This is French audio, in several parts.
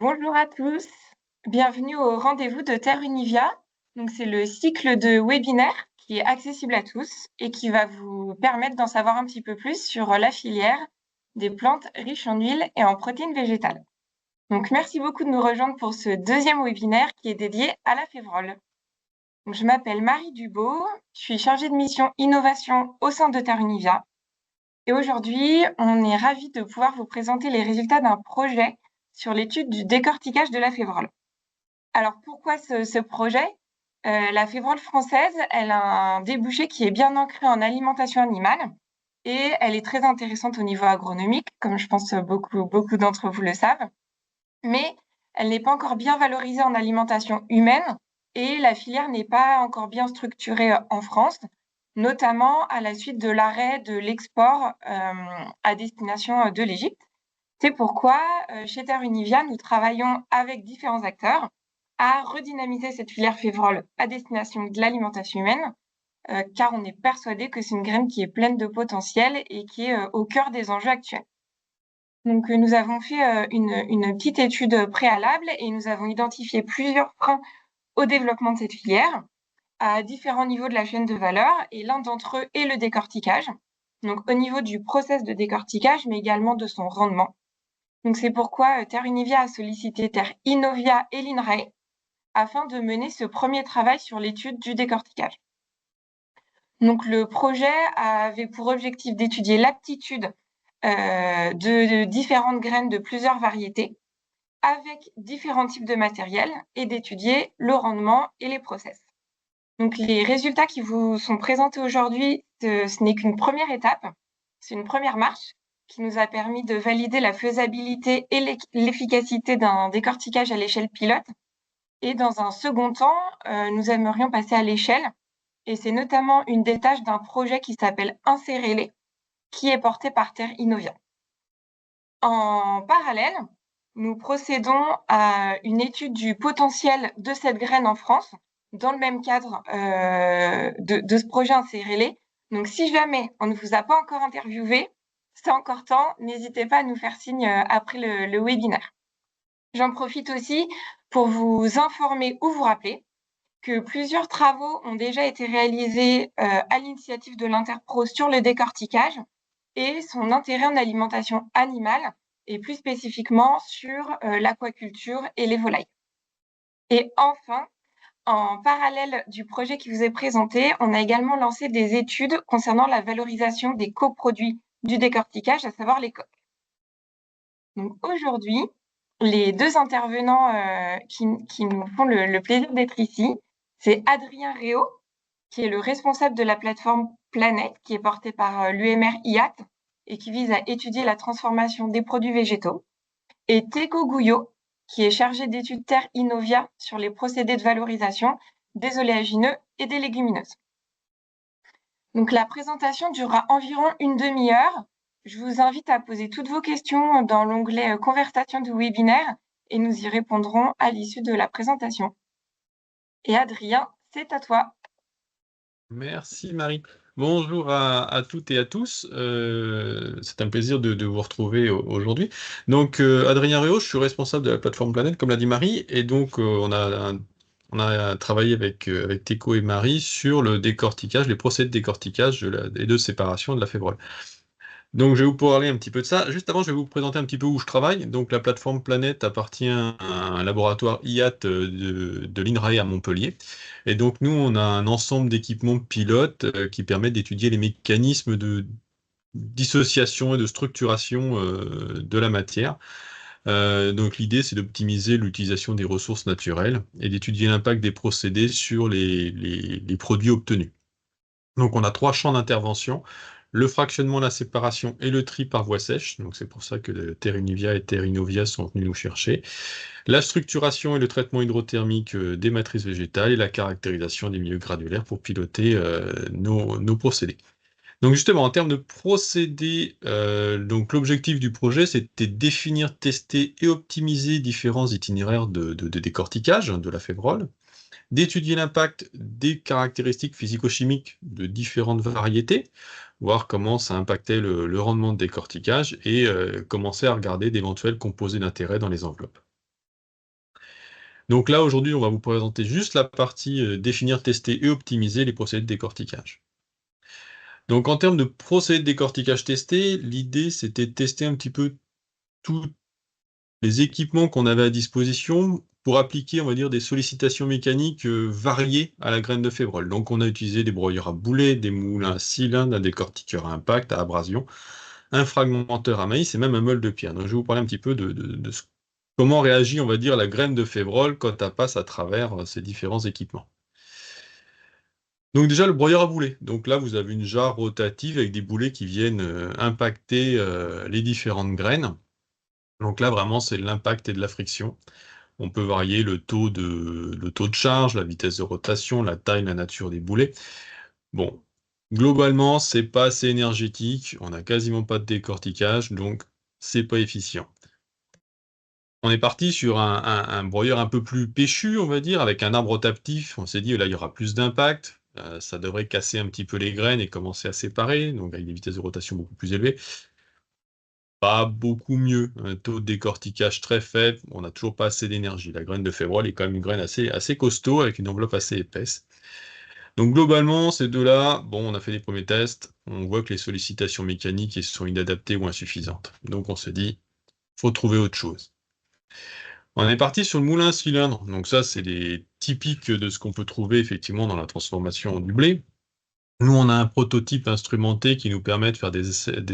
Bonjour à tous, bienvenue au rendez-vous de Terre Univia. Donc, c'est le cycle de webinaires qui est accessible à tous et qui va vous permettre d'en savoir un petit peu plus sur la filière des plantes riches en huile et en protéines végétales. Donc, merci beaucoup de nous rejoindre pour ce deuxième webinaire qui est dédié à la févrole. Donc, je m'appelle Marie Dubo, je suis chargée de mission innovation au sein de Terre Univia. Et aujourd'hui, on est ravis de pouvoir vous présenter les résultats d'un projet sur l'étude du décortiquage de la févrole. Alors, pourquoi ce projet? La févrole française, elle a un débouché qui est bien ancré en alimentation animale et elle est très intéressante au niveau agronomique, comme je pense beaucoup d'entre vous le savent, mais elle n'est pas encore bien valorisée en alimentation humaine et la filière n'est pas encore bien structurée en France, notamment à la suite de l'arrêt de l'export à destination de l'Égypte. C'est pourquoi, chez Terre Univia, nous travaillons avec différents acteurs à redynamiser cette filière févrole à destination de l'alimentation humaine, car on est persuadé que c'est une graine qui est pleine de potentiel et qui est au cœur des enjeux actuels. Donc, nous avons fait une petite étude préalable et nous avons identifié plusieurs freins au développement de cette filière à différents niveaux de la chaîne de valeur, et l'un d'entre eux est le décortiquage. Donc, au niveau du process de décortiquage, mais également de son rendement. Donc, c'est pourquoi Terre Univia a sollicité Terre Innovia et l'INRAE afin de mener ce premier travail sur l'étude du décortiquage. Donc, le projet avait pour objectif d'étudier l'aptitude de différentes graines de plusieurs variétés avec différents types de matériel et d'étudier le rendement et les process. Donc, les résultats qui vous sont présentés aujourd'hui, ce n'est qu'une première étape, c'est une première marche qui nous a permis de valider la faisabilité et l'efficacité d'un décortiquage à l'échelle pilote. Et dans un second temps, nous aimerions passer à l'échelle, et c'est notamment une des tâches d'un projet qui s'appelle Insérez-les, qui est porté par Terre Innovia. En parallèle, nous procédons à une étude du potentiel de cette graine en France, dans le même cadre de ce projet Insérez-les. Donc, si jamais on ne vous a pas encore interviewé, c'est encore temps, n'hésitez pas à nous faire signe après le webinaire. J'en profite aussi pour vous informer ou vous rappeler que plusieurs travaux ont déjà été réalisés à l'initiative de l'Interpro sur le décortiquage et son intérêt en alimentation animale, et plus spécifiquement sur l'aquaculture et les volailles. Et enfin, en parallèle du projet qui vous est présenté, on a également lancé des études concernant la valorisation des coproduits du décortiquage, à savoir les coques. Donc aujourd'hui, les deux intervenants qui nous font le plaisir d'être ici, c'est Adrien Réau, qui est le responsable de la plateforme Planète, qui est portée par l'UMR IAT et qui vise à étudier la transformation des produits végétaux, et Teco Gouillot, qui est chargé d'études Terre Innovia sur les procédés de valorisation des oléagineux et des légumineuses. Donc la présentation durera environ une demi-heure. Je vous invite à poser toutes vos questions dans l'onglet Conversation du webinaire et nous y répondrons à l'issue de la présentation. Et Adrien, c'est à toi. Merci Marie. Bonjour à toutes et à tous. C'est un plaisir de vous retrouver aujourd'hui. Donc Adrien Réau, je suis responsable de la plateforme Planète, comme l'a dit Marie, et donc on a travaillé avec Teco et Marie sur le décortiquage, les procédés de décortiquage et de séparation de la févrole. Donc, je vais vous parler un petit peu de ça. Juste avant, je vais vous présenter un petit peu où je travaille. Donc, la plateforme Planète appartient à un laboratoire IAT de l'INRAE à Montpellier. Et donc, nous, on a un ensemble d'équipements pilotes qui permettent d'étudier les mécanismes de dissociation et de structuration de la matière. Donc, l'idée, c'est d'optimiser l'utilisation des ressources naturelles et d'étudier l'impact des procédés sur les produits obtenus. Donc, on a 3 champs d'intervention: le fractionnement, la séparation et le tri par voie sèche. Donc, c'est pour ça que Terre Univia et Terre Innovia sont venus nous chercher. La structuration et le traitement hydrothermique des matrices végétales et la caractérisation des milieux granulaires pour piloter nos procédés. Donc, justement, en termes de procédés, donc l'objectif du projet, c'était de définir, tester et optimiser différents itinéraires de décortiquage de la févrole, d'étudier l'impact des caractéristiques physico-chimiques de différentes variétés, voir comment ça impactait le rendement de décortiquage et commencer à regarder d'éventuels composés d'intérêt dans les enveloppes. Donc là, aujourd'hui, on va vous présenter juste la partie définir, tester et optimiser les procédés de décortiquage. Donc en termes de procédés de décortiquage testés, l'idée c'était de tester un petit peu tous les équipements qu'on avait à disposition pour appliquer, on va dire, des sollicitations mécaniques variées à la graine de févrole. Donc on a utilisé des broyeurs à boulets, des moulins à cylindres, un décortiqueur à impact, à abrasion, un fragmenteur à maïs et même un meule de pierre. Donc je vais vous parler un petit peu comment réagit, on va dire, la graine de févrole quand elle passe à travers ces différents équipements. Donc déjà le broyeur à boulets. Donc là vous avez une jarre rotative avec des boulets qui viennent impacter les différentes graines. Donc là vraiment c'est de l'impact et de la friction. On peut varier le taux de charge, la vitesse de rotation, la taille, la nature des boulets. Bon, globalement c'est pas assez énergétique, on n'a quasiment pas de décortiquage, donc c'est pas efficient. On est parti sur un broyeur un peu plus péchu, on va dire, avec un arbre rotatif. On s'est dit, là, il y aura plus d'impact. Ça devrait casser un petit peu les graines et commencer à séparer, donc avec des vitesses de rotation beaucoup plus élevées. Pas beaucoup mieux. Un taux de décortiquage très faible. On n'a toujours pas assez d'énergie. La graine de févrole est quand même une graine assez costaud, avec une enveloppe assez épaisse. Donc globalement, ces deux-là, bon, on a fait des premiers tests. On voit que les sollicitations mécaniques elles sont inadaptées ou insuffisantes. Donc on s'est dit, faut trouver autre chose. On est parti sur le moulin à cylindre. Donc ça, c'est les typiques de ce qu'on peut trouver effectivement dans la transformation du blé. Nous, on a un prototype instrumenté qui nous permet de faire des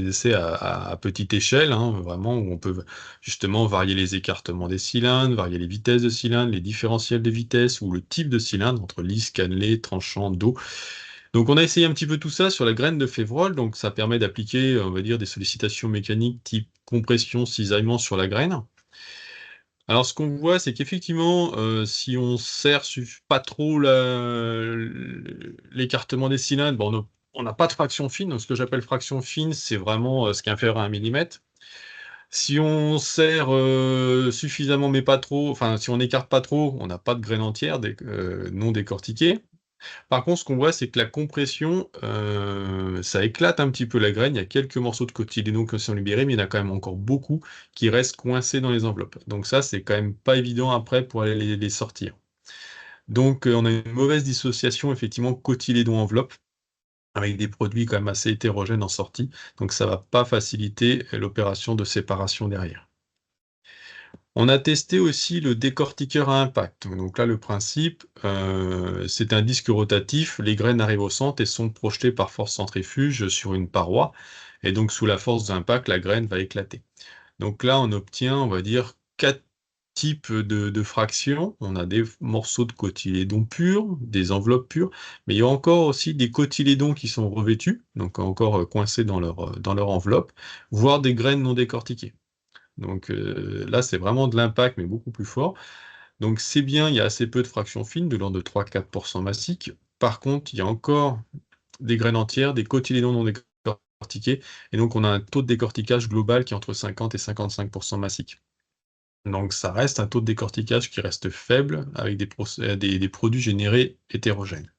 essais à petite échelle, hein, vraiment, où on peut justement varier les écartements des cylindres, varier les vitesses de cylindres, les différentiels de vitesse ou le type de cylindre entre lisse, cannelé, tranchant, dos. Donc on a essayé un petit peu tout ça sur la graine de févrole, donc ça permet d'appliquer, on va dire, des sollicitations mécaniques type compression, cisaillement sur la graine. Alors, ce qu'on voit, c'est qu'effectivement, si on serre pas trop l'écartement des cylindres, bon, on n'a pas de fraction fine. Donc, ce que j'appelle fraction fine, c'est vraiment ce qui est inférieur à 1 mm. Si on serre suffisamment, mais pas trop, enfin, si on n'écarte pas trop, on n'a pas de graine entière non décortiquée. Par contre, ce qu'on voit, c'est que la compression, ça éclate un petit peu la graine. Il y a quelques morceaux de cotylédon qui sont libérés, mais il y en a quand même encore beaucoup qui restent coincés dans les enveloppes. Donc ça, c'est quand même pas évident après pour aller les sortir. Donc on a une mauvaise dissociation, effectivement, cotylédon-enveloppe, avec des produits quand même assez hétérogènes en sortie. Donc ça va pas faciliter l'opération de séparation derrière. On a testé aussi le décortiqueur à impact. Donc là, le principe, c'est un disque rotatif, les graines arrivent au centre et sont projetées par force centrifuge sur une paroi, et donc sous la force d'impact, la graine va éclater. Donc là, on obtient, on va dire, 4 types de fractions. On a des morceaux de cotylédon pur, des enveloppes pures, mais il y a encore aussi des cotylédons qui sont revêtus, donc encore coincés dans leur enveloppe, voire des graines non décortiquées. Donc là, c'est vraiment de l'impact, mais beaucoup plus fort. Donc c'est bien, il y a assez peu de fractions fines, de l'ordre de 3-4% massiques. Par contre, il y a encore des graines entières, des cotylédons non décortiqués, et donc on a un taux de décortiquage global qui est entre 50 et 55% massique. Donc ça reste un taux de décortiquage qui reste faible, avec des produits générés hétérogènes.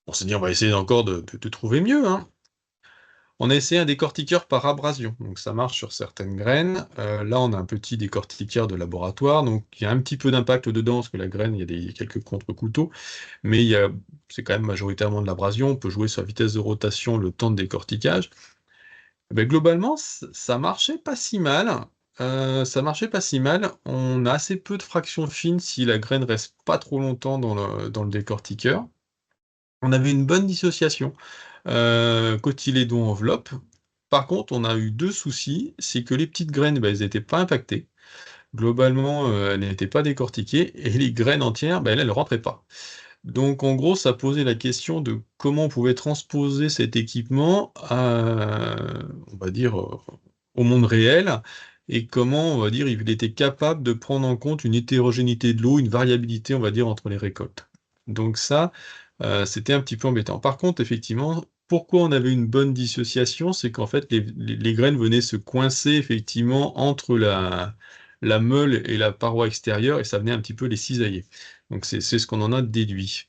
On s'est dit, on va essayer encore de trouver mieux, hein. On a essayé un décortiqueur par abrasion, donc ça marche sur certaines graines. Là, on a un petit décortiqueur de laboratoire, donc il y a un petit peu d'impact dedans, parce que la graine, il y a quelques contre-couteaux, mais c'est quand même majoritairement de l'abrasion. On peut jouer sur la vitesse de rotation, le temps de décortiquage. Mais globalement, ça marchait pas si mal. Ça marchait pas si mal. On a assez peu de fractions fines si la graine reste pas trop longtemps dans le décortiqueur. On avait une bonne dissociation, cotylédon enveloppe. Par contre, on a eu 2 soucis, c'est que les petites graines, bah, elles étaient pas impactées. Globalement, elles n'étaient pas décortiquées et les graines entières, bah, elles rentraient pas. Donc en gros, ça posait la question de comment on pouvait transposer cet équipement on va dire, au monde réel et comment, on va dire, il était capable de prendre en compte une hétérogénéité de l'eau, une variabilité, on va dire, entre les récoltes. Donc ça, c'était un petit peu embêtant. Par contre, effectivement, pourquoi on avait une bonne dissociation? C'est qu'en fait, les graines venaient se coincer effectivement entre la meule et la paroi extérieure et ça venait un petit peu les cisailler. Donc c'est ce qu'on en a déduit.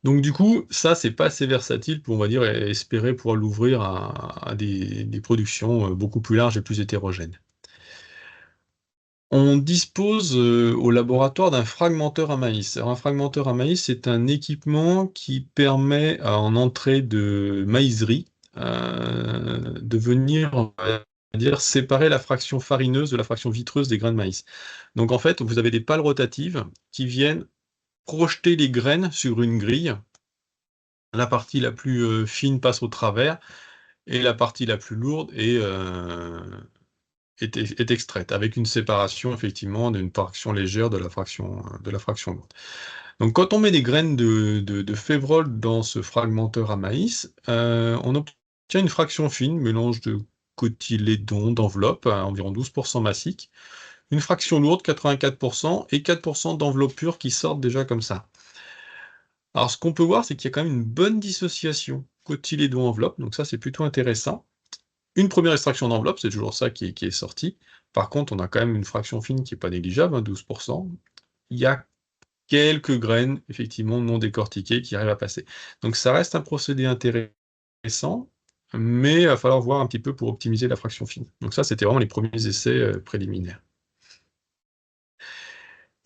Donc du coup, ça, c'est pas assez versatile pour, on va dire, espérer pouvoir l'ouvrir à des productions beaucoup plus larges et plus hétérogènes. On dispose au laboratoire d'un fragmenteur à maïs. Alors, un fragmenteur à maïs, c'est un équipement qui permet en entrée de maïserie de venir, on va dire, séparer la fraction farineuse de la fraction vitreuse des grains de maïs. Donc en fait, vous avez des pales rotatives qui viennent projeter les graines sur une grille. La partie la plus fine passe au travers et la partie la plus lourde est extraite, avec une séparation effectivement d'une fraction légère de la fraction lourde. Donc quand on met des graines de févrole dans ce fragmenteur à maïs, on obtient une fraction fine, mélange de cotylédon, d'enveloppe, à environ 12% massique, une fraction lourde, 84%, et 4% d'enveloppe pure qui sortent déjà comme ça. Alors ce qu'on peut voir, c'est qu'il y a quand même une bonne dissociation cotylédon-enveloppe, donc ça c'est plutôt intéressant. Une première extraction d'enveloppe, c'est toujours ça qui est sorti. Par contre, on a quand même une fraction fine qui n'est pas négligeable, 12%. Il y a quelques graines, effectivement, non décortiquées qui arrivent à passer. Donc ça reste un procédé intéressant, mais il va falloir voir un petit peu pour optimiser la fraction fine. Donc ça, c'était vraiment les premiers essais préliminaires.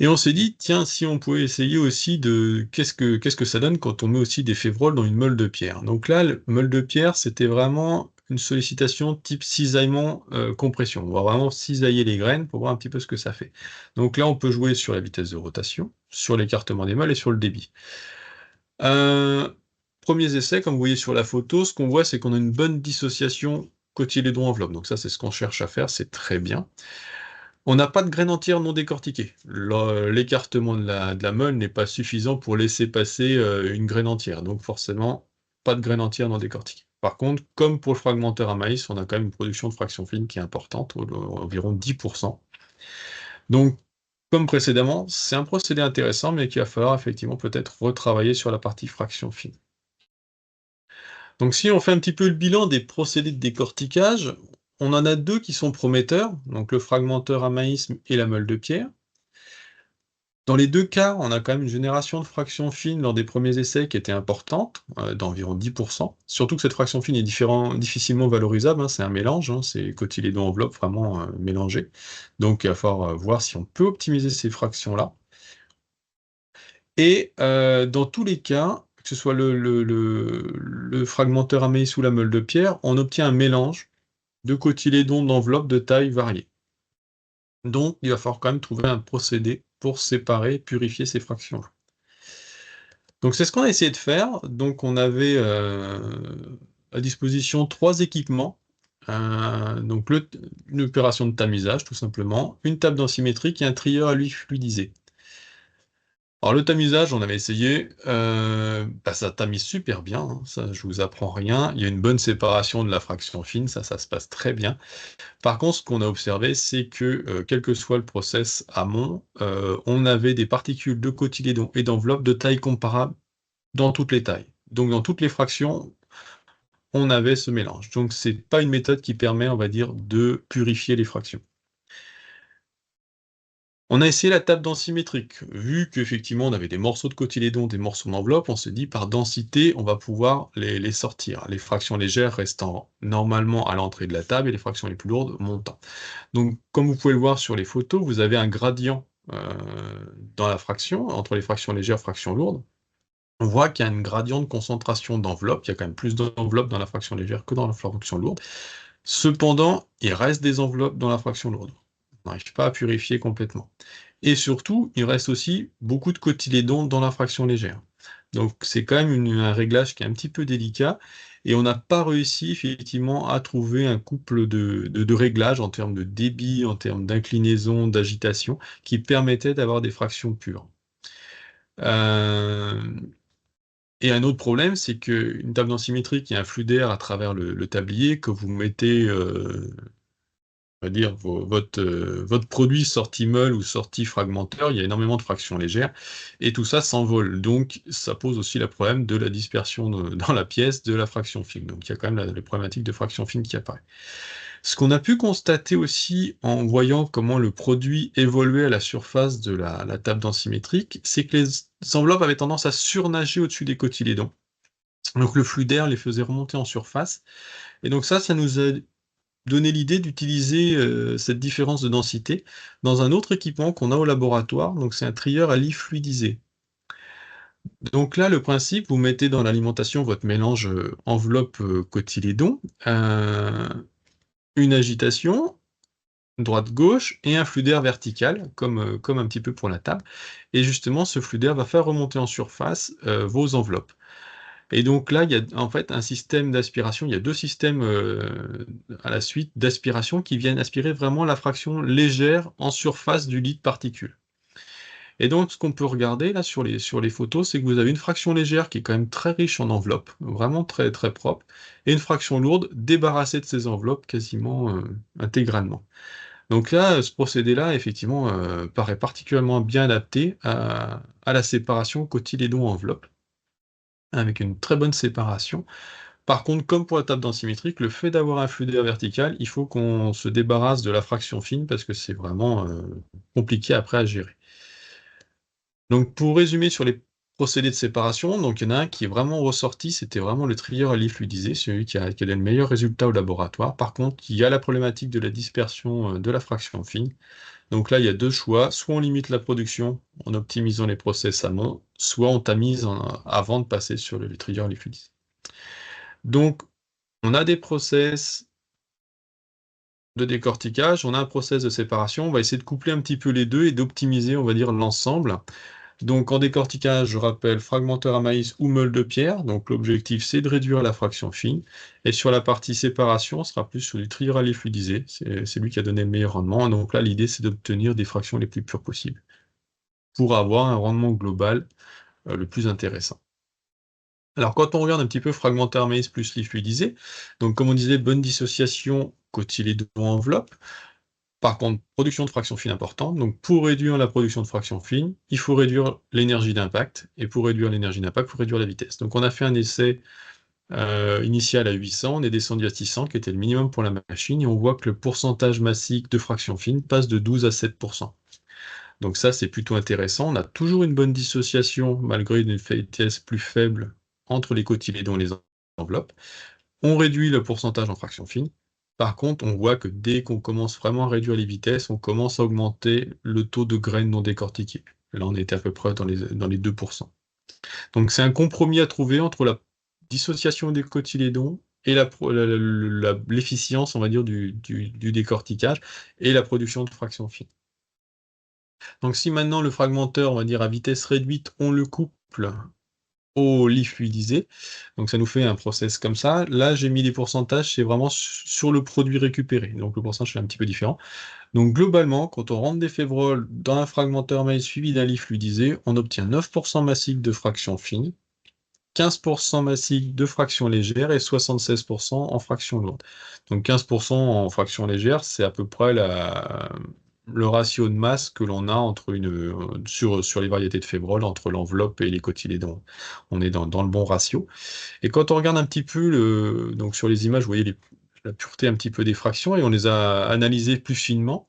Et on s'est dit, tiens, si on pouvait essayer aussi de qu'est-ce que ça donne quand on met aussi des févroles dans une meule de pierre. Donc là, le meule de pierre, c'était vraiment une sollicitation type cisaillement compression. On va vraiment cisailler les graines pour voir un petit peu ce que ça fait. Donc là, on peut jouer sur la vitesse de rotation, sur l'écartement des meules et sur le débit. Premiers essais, comme vous voyez sur la photo, ce qu'on voit, c'est qu'on a une bonne dissociation cotylédon-enveloppe. Donc ça, c'est ce qu'on cherche à faire, c'est très bien. On n'a pas de graines entières non décortiquées. L'écartement de la meule n'est pas suffisant pour laisser passer une graine entière. Donc forcément, pas de graines entières non décortiquées. Par contre, comme pour le fragmentaire à maïs, on a quand même une production de fraction fine qui est importante, environ 10%. Donc, comme précédemment, c'est un procédé intéressant, mais qu'il va falloir effectivement peut-être retravailler sur la partie fraction fine. Donc si on fait un petit peu le bilan des procédés de décortiquage, on en a deux qui sont prometteurs, donc le fragmenteur à maïs et la meule de pierre. Dans les deux cas, on a quand même une génération de fraction fine lors des premiers essais qui était importante, d'environ 10%. Surtout que cette fraction fine est difficilement valorisable, hein, c'est un mélange, hein, c'est cotylédon-enveloppe vraiment mélangé. Donc il va falloir voir si on peut optimiser ces fractions-là. Et dans tous les cas, que ce soit le fragmenteur à maïs ou la meule de pierre, on obtient un mélange de cotylédons d'enveloppe de taille variée. Donc il va falloir quand même trouver un procédé pour séparer, purifier ces fractions. Donc c'est ce qu'on a essayé de faire. Donc on avait à disposition 3 équipements. Donc une opération de tamisage tout simplement, une table densimétrique et un trieur à huile fluidisée. Alors le tamisage, on avait essayé, ça tamise super bien, hein, ça je vous apprends rien. Il y a une bonne séparation de la fraction fine, ça se passe très bien. Par contre, ce qu'on a observé, c'est que, quel que soit le process amont, on avait des particules de cotylédon et d'enveloppe de taille comparable dans toutes les tailles. Donc dans toutes les fractions, on avait ce mélange. Donc c'est pas une méthode qui permet, on va dire, de purifier les fractions. On a essayé la table densimétrique. Vu qu'effectivement on avait des morceaux de cotylédon, des morceaux d'enveloppe, on s'est dit par densité, on va pouvoir les sortir. Les fractions légères restant normalement à l'entrée de la table et les fractions les plus lourdes montant. Donc comme vous pouvez le voir sur les photos, vous avez un gradient dans la fraction, entre les fractions légères et fractions lourdes. On voit qu'il y a un gradient de concentration d'enveloppe, il y a quand même plus d'enveloppe dans la fraction légère que dans la fraction lourde. Cependant, il reste des enveloppes dans la fraction lourde. On n'arrive pas à purifier complètement. Et surtout, il reste aussi beaucoup de cotylédons dans la fraction légère. Donc c'est quand même un réglage qui est un petit peu délicat, et on n'a pas réussi effectivement à trouver un couple de réglages en termes de débit, en termes d'inclinaison, d'agitation, qui permettait d'avoir des fractions pures. Et un autre problème, c'est qu'une table densimétrique, il y a un flux d'air à travers le tablier que vous mettez, on va dire, votre produit sorti meule ou sorti fragmenteur, il y a énormément de fractions légères, et tout ça s'envole. Donc ça pose aussi le problème de la dispersion dans la pièce de la fraction fine. Donc il y a quand même les problématiques de fraction fine qui apparaissent. Ce qu'on a pu constater aussi en voyant comment le produit évoluait à la surface de la table densimétrique, c'est que les enveloppes avaient tendance à surnager au-dessus des cotylédons. Donc le flux d'air les faisait remonter en surface, et donc ça nous a donné l'idée d'utiliser cette différence de densité dans un autre équipement qu'on a au laboratoire. Donc c'est un trieur à lit fluidisé. Donc là, le principe, vous mettez dans l'alimentation votre mélange enveloppe cotylédon, une agitation, droite-gauche, et un flux d'air vertical, comme un petit peu pour la table. Et justement, ce flux d'air va faire remonter en surface vos enveloppes. Et donc là, il y a en fait un système d'aspiration, il y a deux systèmes à la suite d'aspiration qui viennent aspirer vraiment la fraction légère en surface du lit de particules. Et donc, ce qu'on peut regarder là sur les photos, c'est que vous avez une fraction légère qui est quand même très riche en enveloppes, vraiment très, très propre, et une fraction lourde débarrassée de ces enveloppes quasiment intégralement. Donc là, ce procédé-là, effectivement, paraît particulièrement bien adapté à la séparation cotylédon-enveloppe, avec une très bonne séparation. Par contre, comme pour la table densimétrique, le fait d'avoir un flux d'air vertical, il faut qu'on se débarrasse de la fraction fine parce que c'est vraiment compliqué après à gérer. Donc pour résumer sur les procédés de séparation, donc il y en a un qui est vraiment ressorti, c'était vraiment le trieur à lit fluidisé, celui qui a donné le meilleur résultat au laboratoire. Par contre, il y a la problématique de la dispersion de la fraction fine. Donc là, il y a deux choix, soit on limite la production en optimisant les process amont, soit on tamise avant de passer sur le trieur à lit fluidisé. Donc on a des process de décortiquage, on a un process de séparation, on va essayer de coupler un petit peu les deux et d'optimiser, on va dire, l'ensemble. Donc en décortiquage, je rappelle, fragmenteur à maïs ou meule de pierre, donc l'objectif c'est de réduire la fraction fine, et sur la partie séparation, on sera plus sur du trieur à lit fluidisé, c'est lui qui a donné le meilleur rendement, donc là l'idée c'est d'obtenir des fractions les plus pures possibles, pour avoir un rendement global le plus intéressant. Alors quand on regarde un petit peu fragmentaire à maïs plus lit fluidisé, donc comme on disait, bonne dissociation cotylédon-enveloppe. Par contre, production de fraction fine importante. Donc, pour réduire la production de fraction fine, il faut réduire l'énergie d'impact. Et pour réduire l'énergie d'impact, il faut réduire la vitesse. Donc, on a fait un essai initial à 800. On est descendu à 600, qui était le minimum pour la machine. Et on voit que le pourcentage massique de fraction fine passe de 12 à 7%. Donc ça, c'est plutôt intéressant. On a toujours une bonne dissociation, malgré une vitesse plus faible, entre les cotylédons et les enveloppes. On réduit le pourcentage en fraction fine. Par contre, on voit que dès qu'on commence vraiment à réduire les vitesses, on commence à augmenter le taux de graines non décortiquées. Là, on était à peu près dans les 2%. Donc c'est un compromis à trouver entre la dissociation des cotylédons et l'efficience, on va dire, du décortiquage et la production de fractions fines. Donc si maintenant le fragmenteur, on va dire à vitesse réduite, on le couple au lit fluidisé. Donc ça nous fait un process comme ça. Là, j'ai mis les pourcentages, c'est vraiment sur le produit récupéré. Donc le pourcentage est un petit peu différent. Donc globalement, quand on rentre des févroles dans un fragmenteur maïs suivi d'un lit fluidisé, on obtient 9% massique de fraction fine, 15% massique de fraction légère et 76% en fraction lourde. Donc 15% en fraction légère, c'est à peu près le ratio de masse que l'on a sur les variétés de févrole entre l'enveloppe et les cotylédons. On est dans le bon ratio. Et quand on regarde un petit peu, donc sur les images, vous voyez la pureté un petit peu des fractions et on les a analysées plus finement.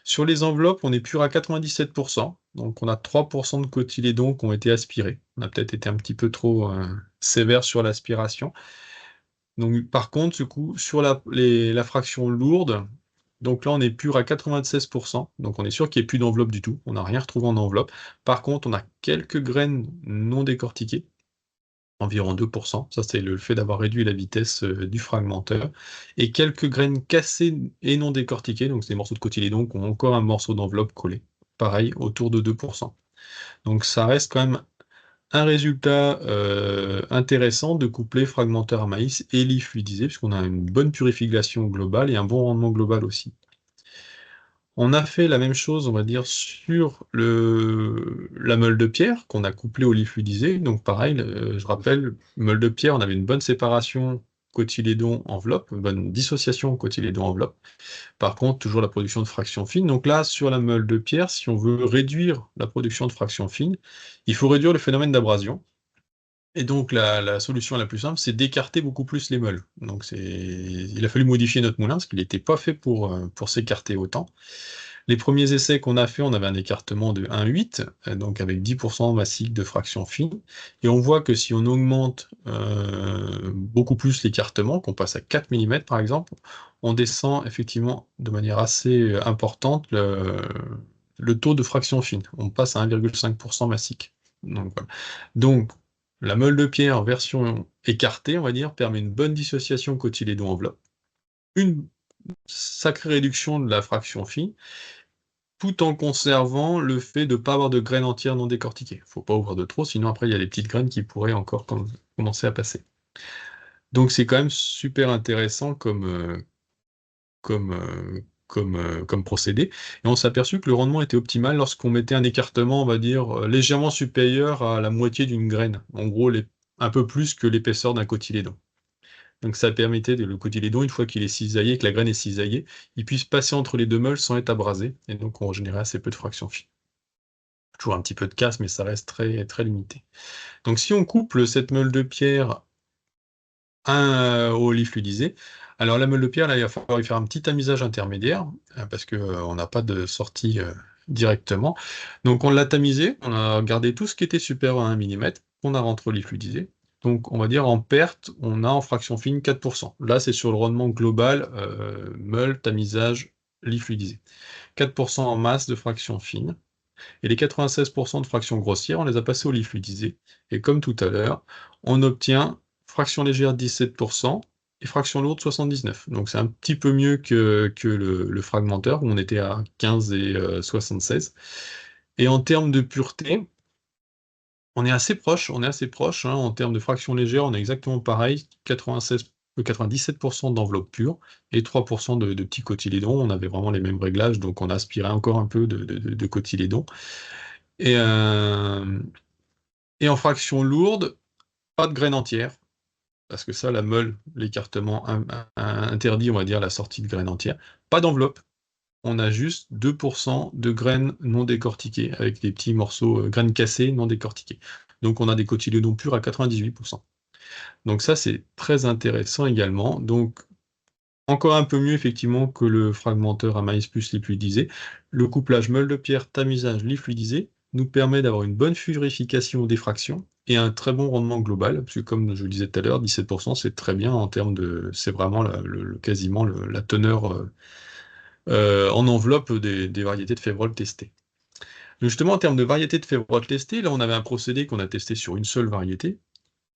Sur les enveloppes, on est pur à 97%. Donc on a 3% de cotylédons qui ont été aspirés. On a peut-être été un petit peu trop sévère sur l'aspiration. Donc par contre, du coup, sur la fraction lourde, donc là on est pur à 96%. Donc on est sûr qu'il n'y ait plus d'enveloppe du tout. On n'a rien retrouvé en enveloppe. Par contre, on a quelques graines non décortiquées, environ 2%. Ça, c'est le fait d'avoir réduit la vitesse du fragmenteur. Et quelques graines cassées et non décortiquées, donc c'est des morceaux de cotylédon qui ont encore un morceau d'enveloppe collé. Pareil, autour de 2%. Donc ça reste quand même un résultat intéressant de coupler fragmenteur à maïs et lit fluidisé, puisqu'on a une bonne purification globale et un bon rendement global aussi. On a fait la même chose, on va dire, sur la meule de pierre qu'on a couplée au lit fluidisé. Donc pareil, je rappelle, meule de pierre, on avait une bonne séparation cotylédon-enveloppe, une bonne dissociation cotylédon-enveloppe. Par contre, toujours la production de fractions fines. Donc là, sur la meule de pierre, si on veut réduire la production de fractions fines, il faut réduire le phénomène d'abrasion. Et donc la solution la plus simple, c'est d'écarter beaucoup plus les meules. Donc il a fallu modifier notre moulin, parce qu'il n'était pas fait pour s'écarter autant. Les premiers essais qu'on a fait, on avait un écartement de 1,8, donc avec 10% massique de fraction fine. Et on voit que si on augmente beaucoup plus l'écartement, qu'on passe à 4 mm par exemple, on descend effectivement de manière assez importante le taux de fraction fine. On passe à 1,5% massique. Donc, voilà. Donc, la meule de pierre version écartée, on va dire, permet une bonne dissociation cotylédon-enveloppe, une sacrée réduction de la fraction fine, tout en conservant le fait de ne pas avoir de graines entières non décortiquées. Il ne faut pas ouvrir de trop, sinon après il y a les petites graines qui pourraient encore commencer à passer. Donc c'est quand même super intéressant comme procédé. Et on s'est aperçu que le rendement était optimal lorsqu'on mettait un écartement, on va dire, légèrement supérieur à la moitié d'une graine. En gros, un peu plus que l'épaisseur d'un cotylédon. Donc ça permettait le cotylédon, une fois qu'il est cisaillé, que la graine est cisaillée, il puisse passer entre les deux meules sans être abrasé, et donc on régénérait assez peu de fraction fine. Toujours un petit peu de casse, mais ça reste très, très limité. Donc si on couple cette meule de pierre au lit fluidisé, alors la meule de pierre, là, il va falloir lui faire un petit tamisage intermédiaire, parce qu'on n'a pas de sortie directement. Donc on l'a tamisé, on a gardé tout ce qui était supérieur à 1 mm, on a rentré au lit fluidisé. Donc on va dire en perte, on a en fraction fine 4%. Là c'est sur le rendement global, meule, tamisage, lit fluidisé. 4% en masse de fraction fine. Et les 96% de fractions grossières, on les a passées au lit fluidisé. Et comme tout à l'heure, on obtient fraction légère 17% et fraction lourde 79%. Donc c'est un petit peu mieux que le fragmenteur, où on était à 15 et 76. Et en termes de pureté, on est assez proche, hein, en termes de fraction légère, on est exactement pareil, 97% d'enveloppe pure et 3% de petits cotylédons. On avait vraiment les mêmes réglages, donc on a aspiré encore un peu de cotylédons. Et, et en fraction lourde, pas de graines entières, parce que ça, la meule, l'écartement interdit, on va dire, la sortie de graines entières. Pas d'enveloppe, on a juste 2% de graines non décortiquées, avec des petits morceaux, graines cassées non décortiquées. Donc on a des cotylédons purs à 98%. Donc ça, c'est très intéressant également. Donc encore un peu mieux, effectivement, que le fragmenteur à maïs plus liquidisé. Le couplage meule de pierre, tamisage, liquidisé nous permet d'avoir une bonne purification des fractions et un très bon rendement global, parce que comme je le disais tout à l'heure, 17%, c'est très bien en termes de... C'est vraiment quasiment la teneur en enveloppe des variétés de févrole testées. Donc justement, en termes de variétés de févrole testées, là, on avait un procédé qu'on a testé sur une seule variété.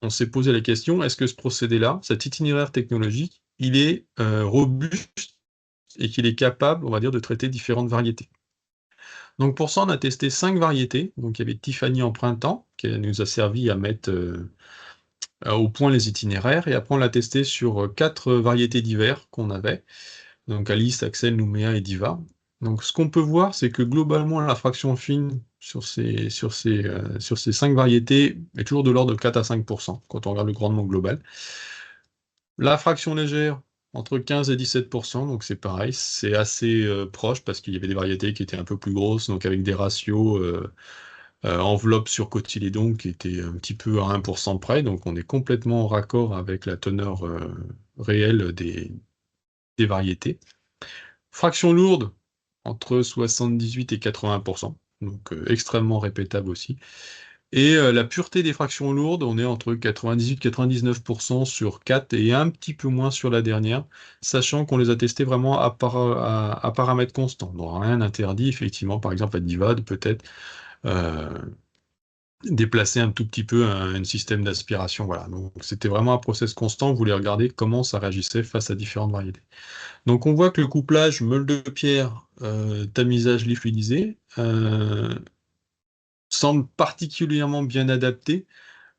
On s'est posé la question, est-ce que ce procédé-là, cet itinéraire technologique, il est robuste et qu'il est capable, on va dire, de traiter différentes variétés. Donc pour ça, on a testé 5 variétés. Donc il y avait Tiffany en printemps, qui nous a servi à mettre au point les itinéraires, et après on l'a testé sur 4 variétés d'hiver qu'on avait, donc Alice, Axel, Nouméa et Diva. Donc ce qu'on peut voir, c'est que globalement, la fraction fine sur ces 5 variétés est toujours de l'ordre de 4 à 5%, quand on regarde le rendement global. La fraction légère, entre 15 et 17%, donc c'est pareil, c'est assez proche parce qu'il y avait des variétés qui étaient un peu plus grosses, donc avec des ratios enveloppe sur cotylédon qui étaient un petit peu à 1% près, donc on est complètement en raccord avec la teneur réelle des variétés. Fraction lourde, entre 78 et 80%, donc extrêmement répétable aussi. Et la pureté des fractions lourdes, on est entre 98-99% sur 4 et un petit peu moins sur la dernière, sachant qu'on les a testés vraiment à paramètres constants. Donc rien n'interdit, effectivement, par exemple à Divad, peut-être euh, déplacer un tout petit peu un système d'aspiration. Voilà. Donc c'était vraiment un process constant, vous voulez regarder comment ça réagissait face à différentes variétés. Donc on voit que le couplage meule de pierre, tamisage liquidisé, semble particulièrement bien adapté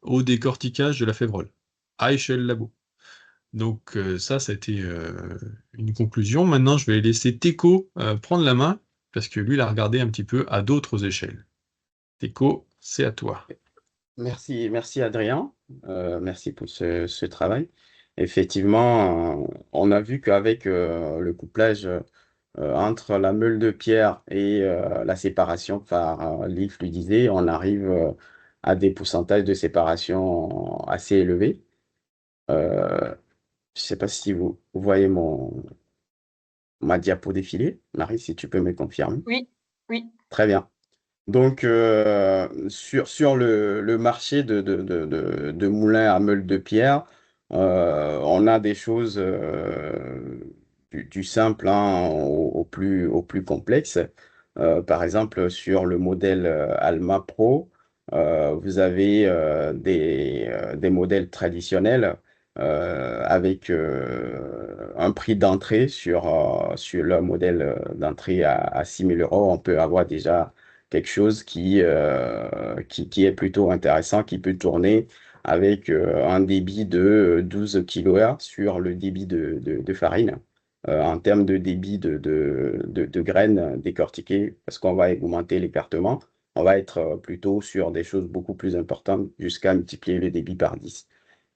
au décortiquage de la févrole, à échelle labo. Donc ça a été une conclusion. Maintenant, je vais laisser Teco prendre la main, parce que lui, il a regardé un petit peu à d'autres échelles. Teco, c'est à toi. Merci, merci Adrien. Merci pour ce travail. Effectivement, on a vu qu'avec le couplage entre la meule de pierre et la séparation par lit fluidisé, on arrive à des pourcentages de séparation assez élevés. Je ne sais pas si vous voyez ma diapo défilée. Marie, si tu peux me confirmer. Oui, oui. Très bien. Donc, sur le marché de moulins à meule de pierre, on a des choses du simple, hein, au plus complexe. Par exemple, sur le modèle Alma Pro, vous avez des modèles traditionnels avec un prix d'entrée sur le modèle d'entrée à 6 000 euros. On peut avoir déjà quelque chose qui est plutôt intéressant, qui peut tourner avec un débit de 12 kHz sur le débit de farine. En termes de débit de graines décortiquées, parce qu'on va augmenter l'écartement, on va être plutôt sur des choses beaucoup plus importantes jusqu'à multiplier le débit par 10.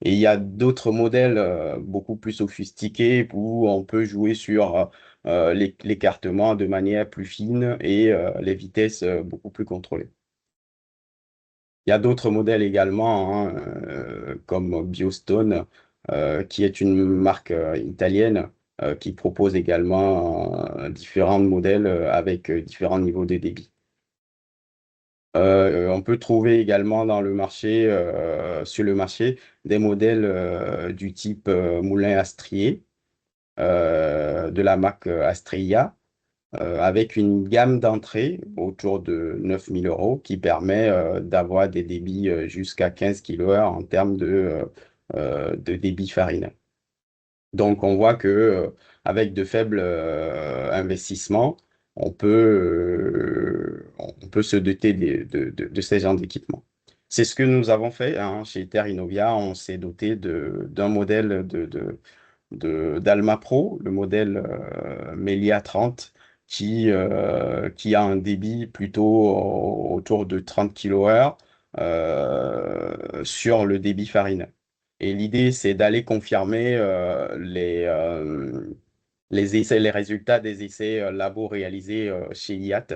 Et il y a d'autres modèles beaucoup plus sophistiqués où on peut jouer sur l'écartement de manière plus fine et les vitesses beaucoup plus contrôlées. Il y a d'autres modèles également, hein, comme Biostone, qui est une marque italienne qui propose également différents modèles avec différents niveaux de débit. On peut trouver également sur le marché des modèles du type moulin à strier de la marque Astria avec une gamme d'entrée autour de 9 000 euros qui permet d'avoir des débits jusqu'à 15 kHz en termes de débit farine. Donc, on voit que avec de faibles investissements, on peut se doter de ces genres d'équipements. C'est ce que nous avons fait, hein, chez Terre Innovia. On s'est doté d'un modèle d'Alma Pro, le modèle Melia 30, qui a un débit plutôt autour de 30 kHz sur le débit farine. Et l'idée, c'est d'aller confirmer les essais, les résultats des essais labo réalisés chez IAT.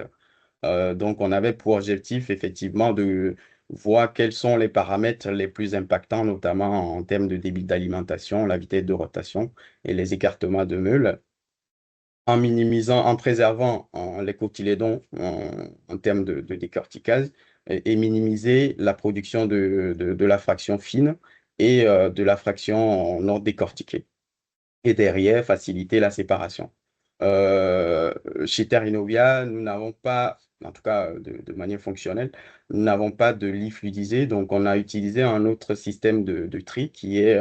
Donc, on avait pour objectif, effectivement, de voir quels sont les paramètres les plus impactants, notamment en termes de débit d'alimentation, la vitesse de rotation et les écartements de meule, en minimisant, en préservant les cotylédons en termes de décortiquage et minimiser la production de la fraction fine et de la fraction non décortiquée. Et derrière, faciliter la séparation. Euh, Chez Terrinovia, nous n'avons pas, en tout cas de manière fonctionnelle, nous n'avons pas de lit fluidisé, donc on a utilisé un autre système de tri qui est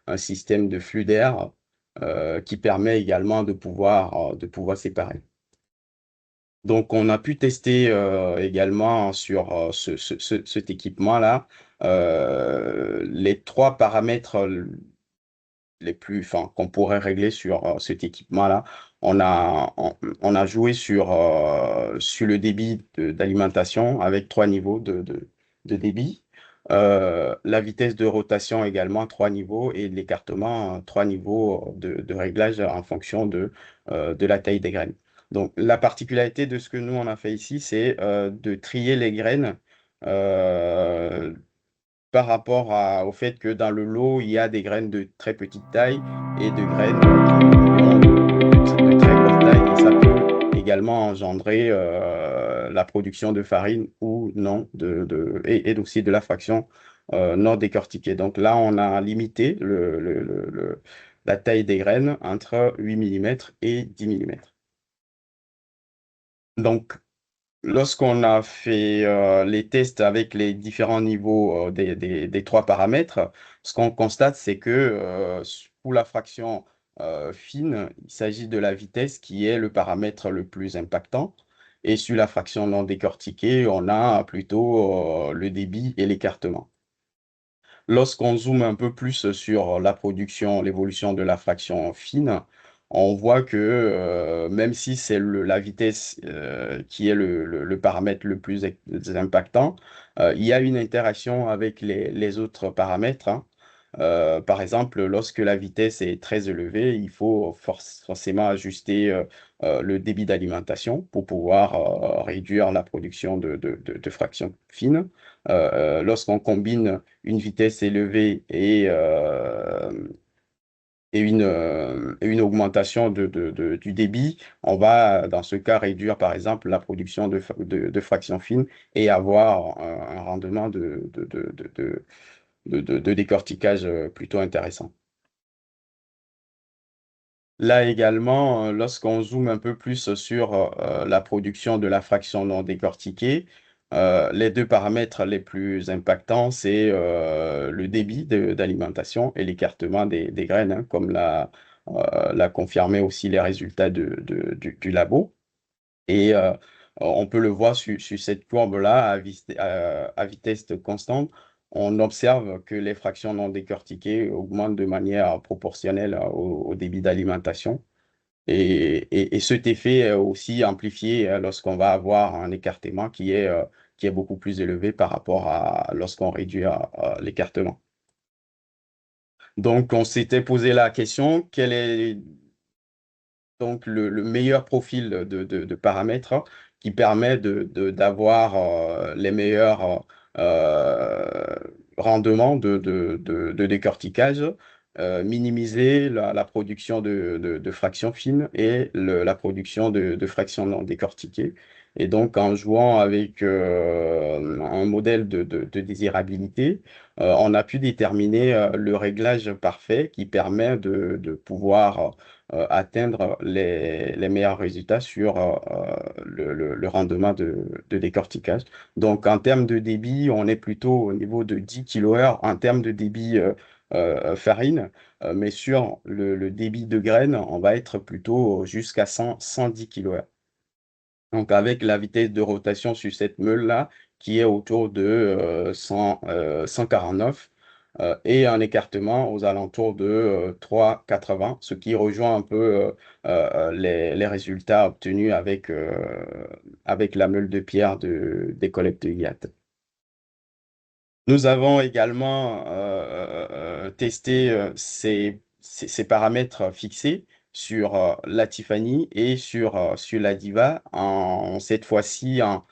un système de flux d'air qui permet également de pouvoir séparer. Donc on a pu tester également sur cet équipement-là les trois paramètres qu'on pourrait régler sur cet équipement-là. On a joué sur le débit d'alimentation avec trois niveaux de débit. La vitesse de rotation également, trois niveaux, et l'écartement, trois niveaux de réglage en fonction de la taille des graines. Donc, la particularité de ce que nous, on a fait ici, c'est de trier les graines par rapport au fait que dans le lot, il y a des graines de très petite taille et de graines de très grosse taille. Et ça peut également engendrer la production de farine ou non, et aussi de la fraction non décortiquée. Donc là, on a limité la taille des graines entre 8 mm et 10 mm. Donc, lorsqu'on a fait les tests avec les différents niveaux des trois paramètres, ce qu'on constate, c'est que pour la fraction fine, il s'agit de la vitesse qui est le paramètre le plus impactant. Et sur la fraction non décortiquée, on a plutôt le débit et l'écartement. Lorsqu'on zoome un peu plus sur la production, l'évolution de la fraction fine, on voit que même si c'est la vitesse qui est le paramètre le plus impactant, il y a une interaction avec les autres paramètres, hein. Par exemple, lorsque la vitesse est très élevée, il faut forcément ajuster le débit d'alimentation pour pouvoir réduire la production de fractions fines. Lorsqu'on combine une vitesse élevée et une augmentation du débit, on va dans ce cas réduire par exemple la production de fractions fines et avoir un rendement de décortiquage plutôt intéressant. Là également, lorsqu'on zoome un peu plus sur la production de la fraction non décortiquée, les deux paramètres les plus impactants, c'est le débit d'alimentation et l'écartement des graines, hein, comme l'a confirmé aussi les résultats du labo. Et on peut le voir sur cette courbe-là, à vitesse constante, on observe que les fractions non décortiquées augmentent de manière proportionnelle au débit d'alimentation. Et cet effet est aussi amplifié lorsqu'on va avoir un écartement qui est beaucoup plus élevé par rapport à lorsqu'on réduit l'écartement. Donc, on s'était posé la question, quel est donc le meilleur profil de paramètres qui permet d'avoir les meilleurs rendements de décortiquage, minimiser la production de fractions fines et la production de fractions non décortiquées. Et donc, en jouant avec un modèle de désirabilité, on a pu déterminer le réglage parfait qui permet de pouvoir atteindre les meilleurs résultats sur le rendement de décortiquage. Donc, en termes de débit, on est plutôt au niveau de 10 kHz en termes de débit farine, mais sur le débit de graines, on va être plutôt jusqu'à 110 kHz. Donc, avec la vitesse de rotation sur cette meule-là, qui est autour de 149, et un écartement aux alentours de 3,80, ce qui rejoint un peu les résultats obtenus avec la meule de pierre des collectes IAT. Nous avons également testé ces paramètres fixés sur la Tiffany et sur la Diva, cette fois-ci en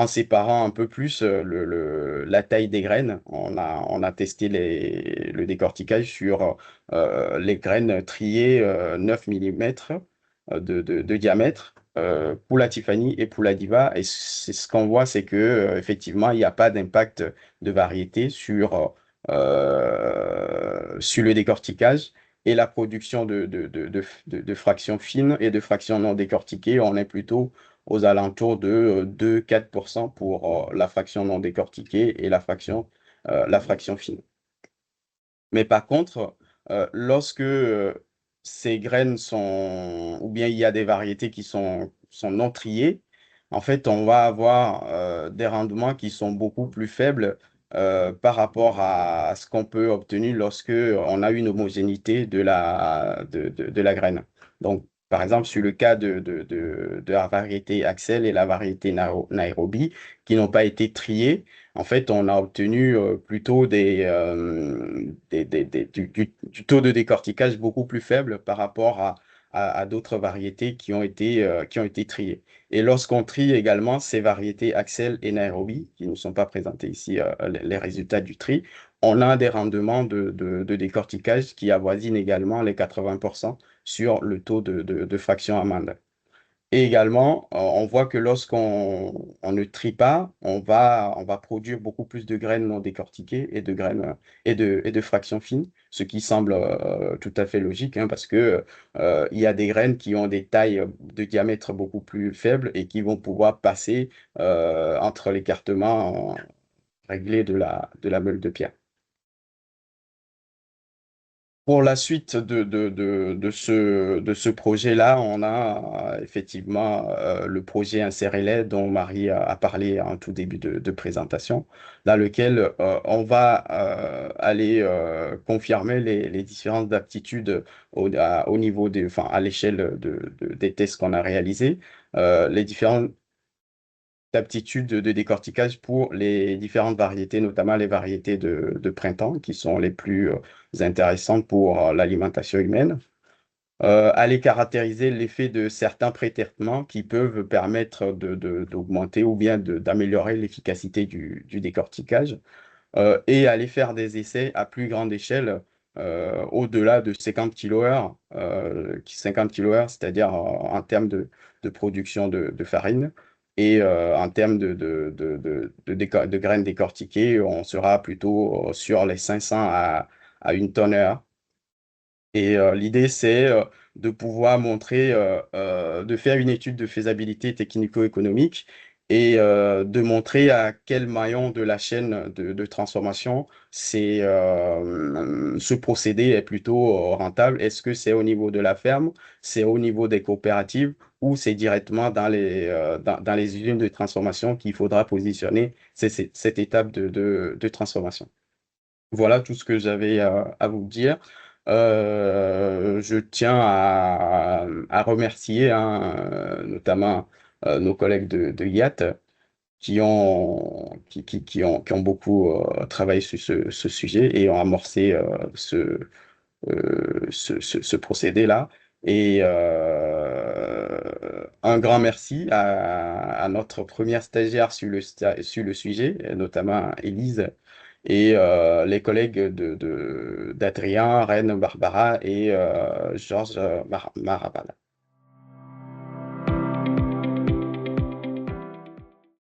séparant un peu plus la taille des graines. On a testé le décortiquage sur les graines triées 9 mm de diamètre pour la Tiffany et pour la Diva. Et c'est ce qu'on voit, c'est que effectivement, il n'y a pas d'impact de variété sur le décortiquage et la production de fractions fines et de fractions non décortiquées. On est plutôt aux alentours de 2-4% pour la fraction non décortiquée et la fraction fine. Mais par contre, lorsque ces graines sont, ou bien il y a des variétés qui sont non triées, en fait, on va avoir des rendements qui sont beaucoup plus faibles par rapport à ce qu'on peut obtenir lorsque on a une homogénéité de la graine. Donc, par exemple, sur le cas de la variété Axel et la variété Nairobi, qui n'ont pas été triées, en fait, on a obtenu plutôt du taux de décortiquage beaucoup plus faible par rapport à d'autres variétés qui ont été triées. Et lorsqu'on trie également ces variétés Axel et Nairobi, qui ne sont pas présentées ici, les résultats du tri, on a des rendements de décortiquage qui avoisinent également les 80% sur le taux de fraction amande. Et également, on voit que lorsqu'on ne trie pas, on va produire beaucoup plus de graines non décortiquées et de graines et de fractions fines, ce qui semble tout à fait logique, hein, parce que il y a des graines qui ont des tailles de diamètre beaucoup plus faibles et qui vont pouvoir passer entre l'écartement réglé de la meule de pierre. Pour la suite de ce projet-là, on a effectivement le projet Insérez-les dont Marie a parlé en tout début de présentation, dans lequel on va aller confirmer les différentes aptitudes au niveau enfin, à l'échelle des tests qu'on a réalisés, les différentes d'aptitude de décortiquage pour les différentes variétés, notamment les variétés de printemps, qui sont les plus intéressantes pour l'alimentation humaine. Aller caractériser l'effet de certains pré-traitements qui peuvent permettre d'augmenter ou bien d'améliorer l'efficacité du décortiquage. Et aller faire des essais à plus grande échelle au-delà de 50 kWh, 50 kWh, c'est-à-dire en termes de production de farine. Et en termes de graines décortiquées, on sera plutôt sur les 500 à 1 tonne heure. Et l'idée, c'est de pouvoir montrer, de faire une étude de faisabilité technico-économique et de montrer à quel maillon de la chaîne de transformation ce procédé est plutôt rentable. Est-ce que c'est au niveau de la ferme, c'est au niveau des coopératives ou c'est directement dans les usines de transformation qu'il faudra positionner cette étape de transformation. Voilà tout ce que j'avais à vous dire. Je tiens à remercier notamment nos collègues de IAT qui ont beaucoup travaillé sur ce sujet et ont amorcé ce procédé-là. Et un grand merci à notre première stagiaire sur le sujet, notamment Élise, et les collègues d'Adrien, Reine Barbara et Georges Marabal.